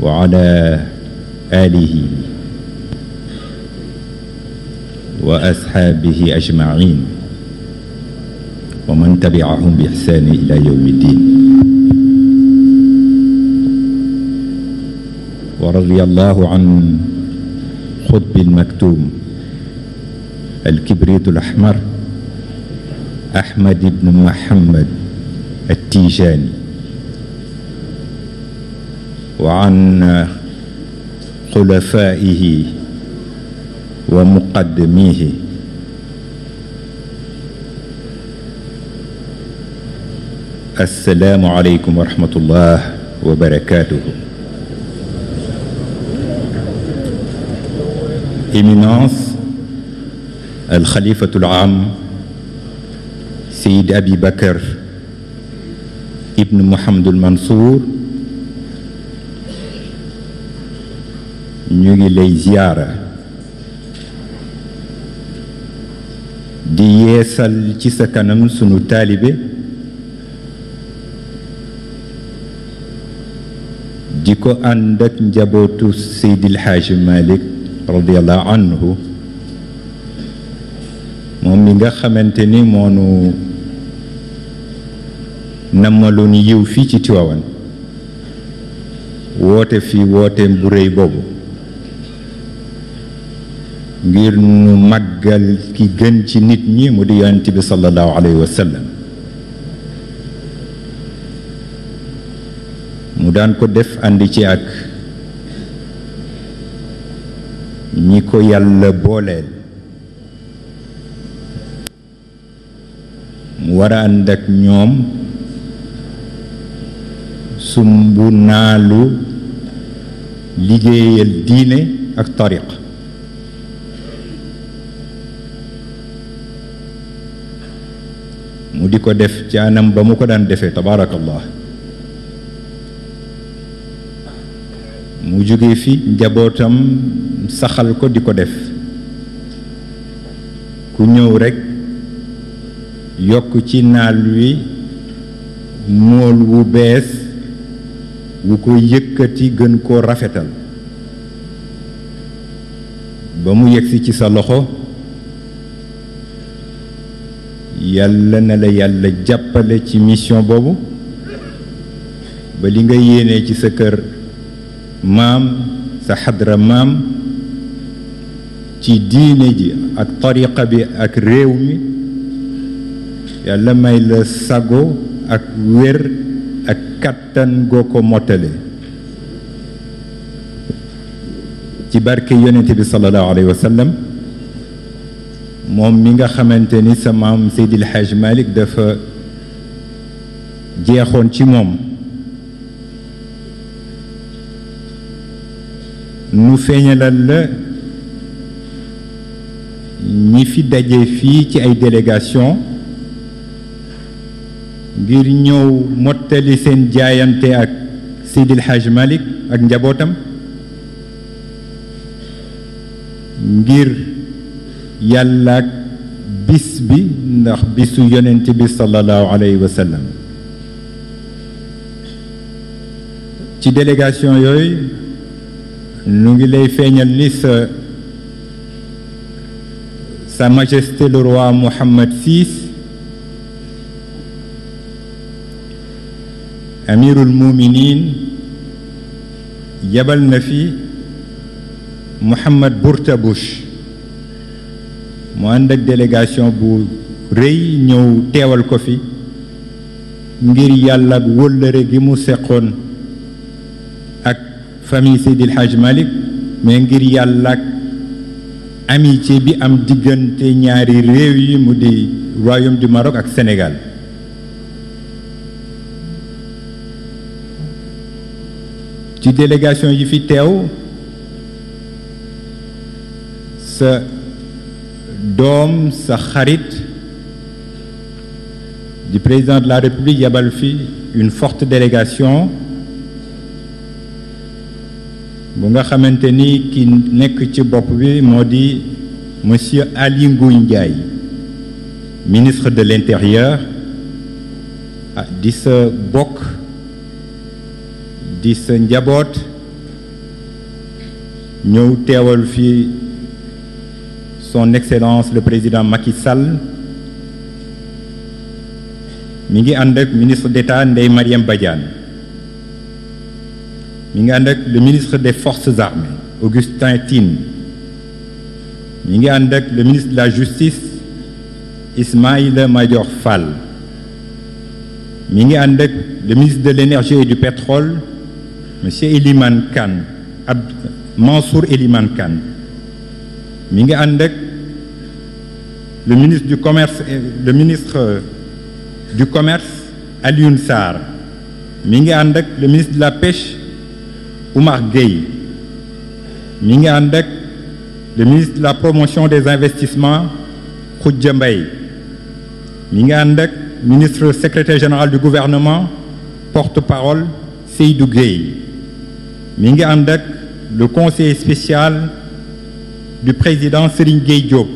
وعلى آله وأصحابه أجمعين ومن تبعهم بإحسان إلى يوم الدين ورضي الله عن خطب المكتوم الكبريت الأحمر أحمد بن محمد التيجاني وعن خلفائه ومقدميه السلام عليكم ورحمة الله وبركاته. Éminence, Al-Khalifatul Am, Sayyid Abi Bakr Ibn Muhammadul Mansour, ñu ngi lay ziyaara di yeesal ci sa kanam sunu taalibe di ko ànd ak njabootu Seydil Haaji Malick radiyallahu anhu moom mi nga xamante ni moonu namaloon yiw fii ci Tiwaawan woote fii wooteem bu rëy boobu ngir nu màggal ki gën ci nit ñi mu di yonent bi sallallahu alayhi wa sallam mu daan ko def ànd ci ak ñi ko yàlla booleel mu war a ànd ak ñoom sumbu naalu liggéeyal diine ak tariq mu di ko def ci anam ba mu ko daan defee tabaarakallah mu jóge fi njabootam saxal ko di ko def ku ñëw rekk yokk ci naal wi mool wu bees wu ko yëkkati gën koo rafetal ba mu yegsi ci sa loxo yàlla na la yàlla jàppale ci mission boobu ba li nga yéenee ci sa kër maam sa xadra maam ci diine ji ak tariqa bi ak réew mi yàlla may la sago ak wér ak kattan goo ko mottale ci barke yonent bi sallallahu alayhi wa sallam moom mi nga xamante ni sa maam Seydil Hajj Malick dafa jeexoon ci moom nu feeñalal la ñi fi daje fii ci ay délégation ngir ñëw mottali seen jaayante ak Seydil Hajj Malick ak njabootam ngir yàlla ak bis bi ndax bisu yonent bi sallallahu alayhi wa sallam ci délégation yooyu nu ngi lay feeñal ni sa majesté le roi Mohammed VI amirul muminin yabal na fi Mohammed Bourtabouche mu ànd ak délégation bu rëy ñëw teewal ko fi ngir yàlla ak wóllëre gi mu seqoon ak famille Seydil Hadj Malick mais ngir yàlla ak amitié bi am diggante ñaari réew yi mu di royaume du Maroc ak Sénégal ci délégation yi fi teew sa doom sa xarit du président de la République yabal fi une forte délégation bu nga xamante ni ki nekk ci bopp bi moo di monsieur Aly Ngouille Ndiaye ministre de l'Intérieur di sa bokk di sa njaboot ñëw teewal fi son excellence le président Macky Sall mi ngi ànd ak ministre d'État Ndeye Marième Badiane mi ngi ànd ak le ministre des Forces armées Augustin Tine mi ngi ànd ak le ministre de la Justice Ismaïla Madior Fall mi ngi ànd ak le ministre de l'Énergie et du Pétrole monsieur Elimane Kane Mansour Elimane Kane mi ngi ànd ak le ministre du commerce Alioune Sarr mi ngi ànd ak le ministre de la pêche Oumar Gueye mi ngi ànd ak le ministre de la promotion des investissements Khoudia Mbaye mi ngi ànd ak ministre secrétaire général du gouvernement porte-parole Seydou Gueye mi ngi ànd ak le conseiller spécial du président Serigne Gueye Diop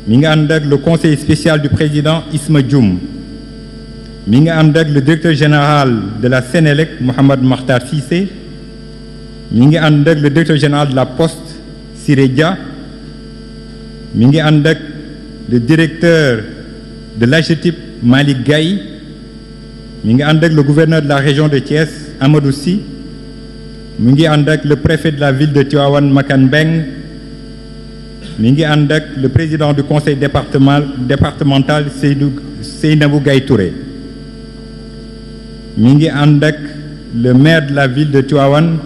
mi ngi ànd ak le conseiller spécial du président Isma Dioum mi ngi ànd ak le directeur général de la Sénélec Mohamed Makhtar Cissé mi ngi ànd ak le directeur général de la Poste Siré Dia mi ngi ànd ak le directeur de l'AGETIP Malick Gaye mi ngi ànd ak le gouverneur de la région de Thiès Amadou Sy mi ngi ànd ak le préfet de la ville de Tivaouane Makan Mbeng mi ngi ànd ak le président du conseil départemental Seynabou Gaye Touré mi ngi ànd ak le maire de la ville de Tivaouane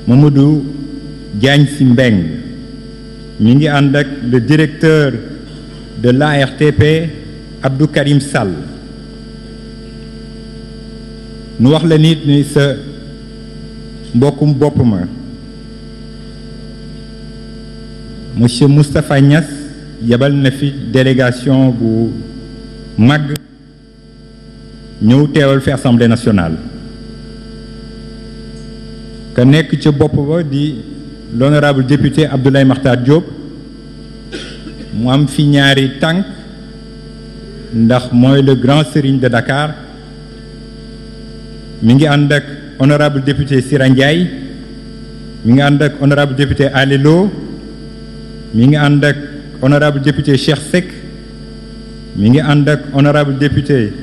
Mamadou Diagne Sy Mbeng mi ngi ànd ak le directeur de l'ARTP Abdou Karim Sall nu wax la nit ni sa mbokkum bopp ma monsieur Moustapha Niass yebal na fi délégation bu mag ñëw teewal fi assemblée nationale ka nekk ca bopp ba di l'honorable député Abdoulaye Makhtar Diop mu am fi ñaari tànk ndax mooy le grand serigne de Dakar mi ngi ànd ak honorable député Sira Ndiaye mi ngi ànd ak honorable député Alelo mi ngi ànd ak honorable député Cheikh Seck mi ngi ànd ak honorable député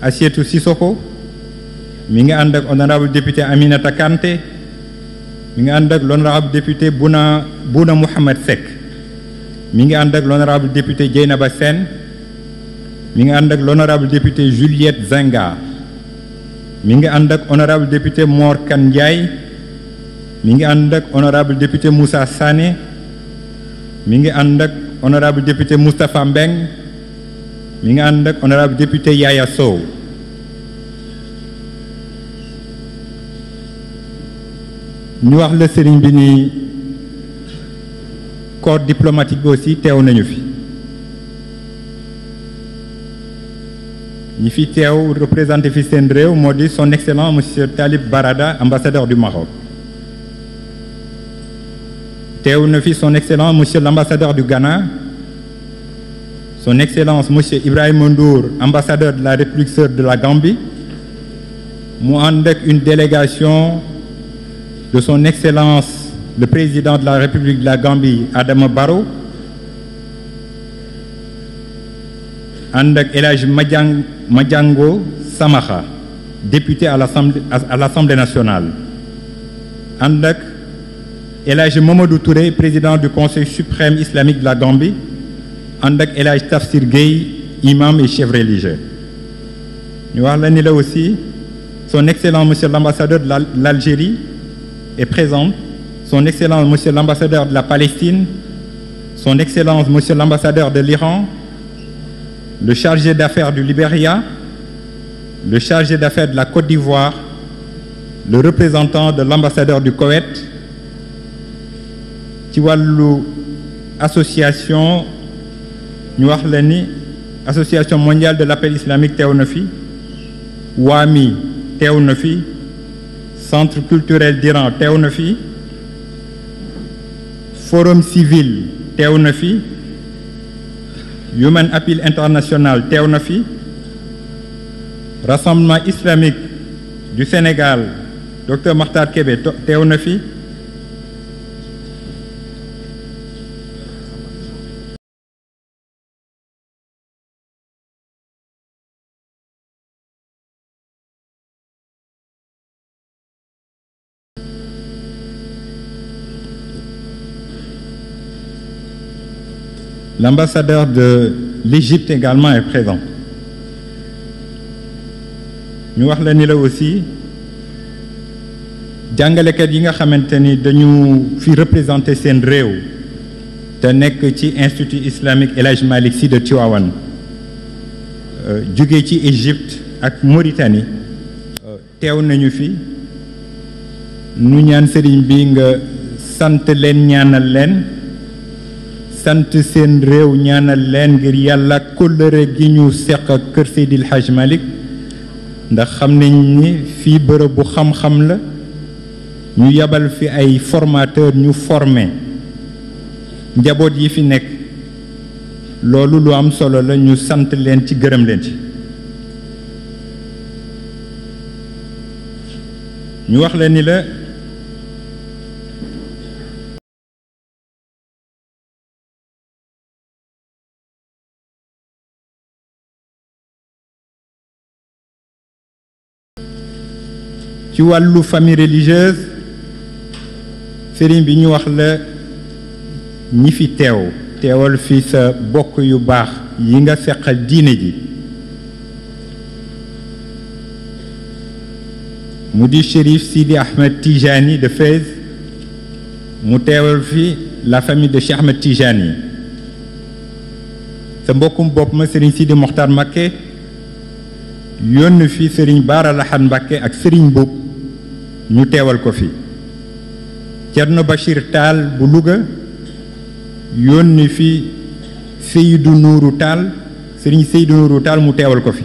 Assietou Sissoko mi ngi ànd ak honorable député Aminata Kanté mi ngi ànd ak l'honorable député Bouna Mohamed Seck mi ngi ànd ak l'honorable député Dieynaba Sène mi ngi ànd ak l'honorable député Juliette Zenga mi ngi ànd ak honorable député Mor Kane Ndiaye mi ngi ànd ak honorable député Moussa Sané mi ngi ànd ak honorable député Moustapha Mbeng mi ngi ànd ak honorable député Yaya Sow ñu wax la sëriñ bi ni corps diplomatique bi aussi teew nañu fi ñi fi teew représenté fi seen réew moo di son excellence monsieur Talib Barada ambassadeur du Maroc teew na fi son excellence monsieur l'ambassadeur du Ghana son excellence monsieur Ibrahima Ndour ambassadeur de la République sœur de la Gambie mu ànd ak une délégation de son excellence le président de la République de la Gambie Adama Barrow ànd ak El Hadj Madiango Samaxa député à l'Assemblée nationale ànd ak El Hadj Mamadou Touré président du Conseil suprême islamique de la Gambie ànd ak El Hadj Tafsir Gueye imam et chef religieux ñu wax la ni la aussi son excellence monsieur l'ambassadeur de l'Algérie est présent son excellence monsieur l'ambassadeur de la Palestine son excellence monsieur l'ambassadeur de l'Iran le chargé d'affaires du Libéria le chargé d'affaires de la Côte d'Ivoire le représentant de l'ambassadeur du Koweït ci wàllu association ñu wax la ni association mondiale de l'appel islamique teew na fi WAMI teew na fi centre culturel d'Iran teew na fi forum civil teew na fi Human Appeal International teew na fi rassemblement islamique du Sénégal docteur Makhtar Kébé teew na fi. L'ambassadeur de l'Égypte également est présent. ñu wax la ni la aussi jàngalekat yi nga xamante ni dañu fi représenter seen réew te nekk ci institut islamique El Hadj Malick Sy de Tivaouane jóge ci Égypte ak Mauritanie teew nañu fi nu ñaan sëriñ bi nga sant leen ñaanal leen sant seen réew ñaanal leen ngir yàlla kóllëre gi ñu seq ak kër Seydil Hadj Malick ndax xam nañ ni fii bërëb bu xam-xam la ñu yabal fi ay formateur ñu formé njaboot yi fi nekk loolu lu am solo la ñu sant leen ci gërëm leen ci ñu wax leen ni la ci wàllu famille religieuse sëriñ bi ñu wax la ñi fi teewal fi sa bokk yu baax yi nga seqal diine ji mu di Chérif Sidi Ahmed Tijani de Fès mu teewal fi la famille de Cheikh Ahmed Tijani sa mbokkum bopp ma sëriñ Sidi Mokhtar Mbacké yónn fi sëriñ Baara Lahan Mbacké ak sëriñ Mboup ñu teewal ko fi Thierno Bachir Tall bu Louga yónni fi Seydou Nourou Tall sëriñ Seydou Nourou Tall mu teewal ko fi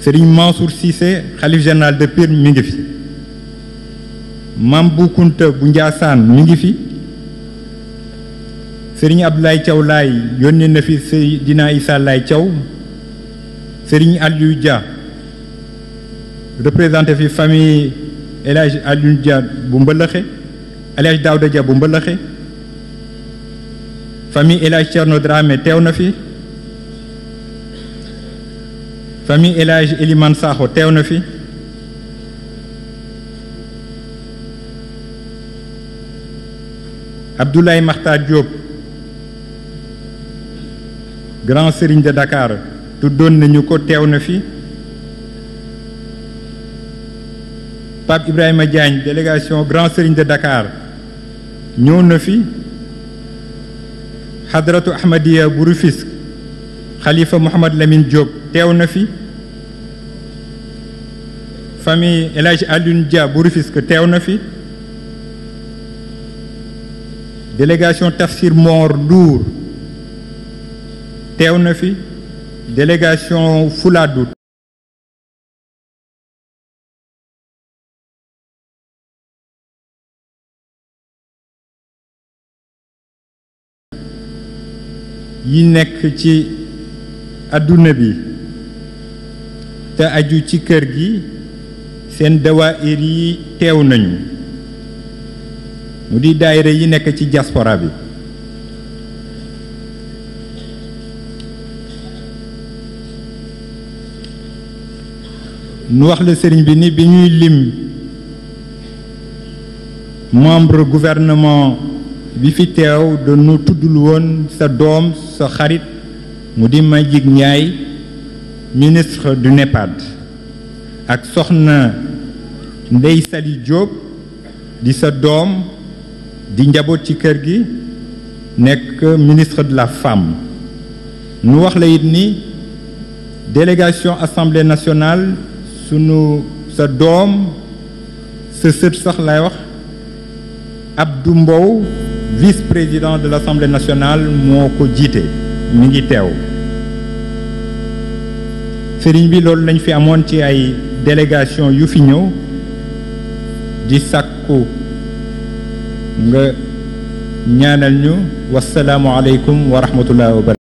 sëriñ Mansour Cissé xalif général de Pire mi ngi fi Mam Bu Kunta bu Njaasaan mi ngi fi sëriñ Abdoulaye Thiaw Laay yónni na fi Seydina Issa Laay Thiaw sëriñ Aliou Dia représenté fi famille El Hadj Aliou Dia bu Mbëlëxe El Hadj Daouda Dia bu Mbëlëxe famille El Hadj Thierno Dramé teew na fi famille El Hadj Elimane Sakho teew na fi Abdoulaye Makhtar Diop grand serigne de Dakar tuddoon nañu ko teew na fi Pape Ibrahima Diagne délégation grand serigne de Dakar ñëw na fi Hadratu Ahmadiya bu Rufisque Khalifa Mouhamad Lamine Diop teew na fi famille El Hadj Alioune Dia bu Rufisque teew na fi délégation Tafsir Mor Ndour teew na fi délégation Fouladou yi nekk ci adduna bi te aju ci kër gi seen dawaayir yi teew nañu mu di daayira yi nekk ci diaspora bi nu wax la sëriñ bi ni bi ñuy lim membre gouvernement bi fi teew dañu tuddul woon sa doom sa xarit mu di Mbagnick Ndiaye ministre du NEPAD ak soxna Ndeye Saly Diop di sa doom di njaboot ci kër gi nekk ministre de la femme nu wax la it ni délégation assemblée nationale sunu sa doom sa sët sax lay wax Abdou Mbow vice-président de l'Assemblée nationale moo ko jiite mi ngi teew sëriñ bi loolu lañ fi amoon ci ay délégation yu fi ñëw di sàkku nga ñaanal ñu wasalaamu aleykum wa rahmatullahi wa barakatuh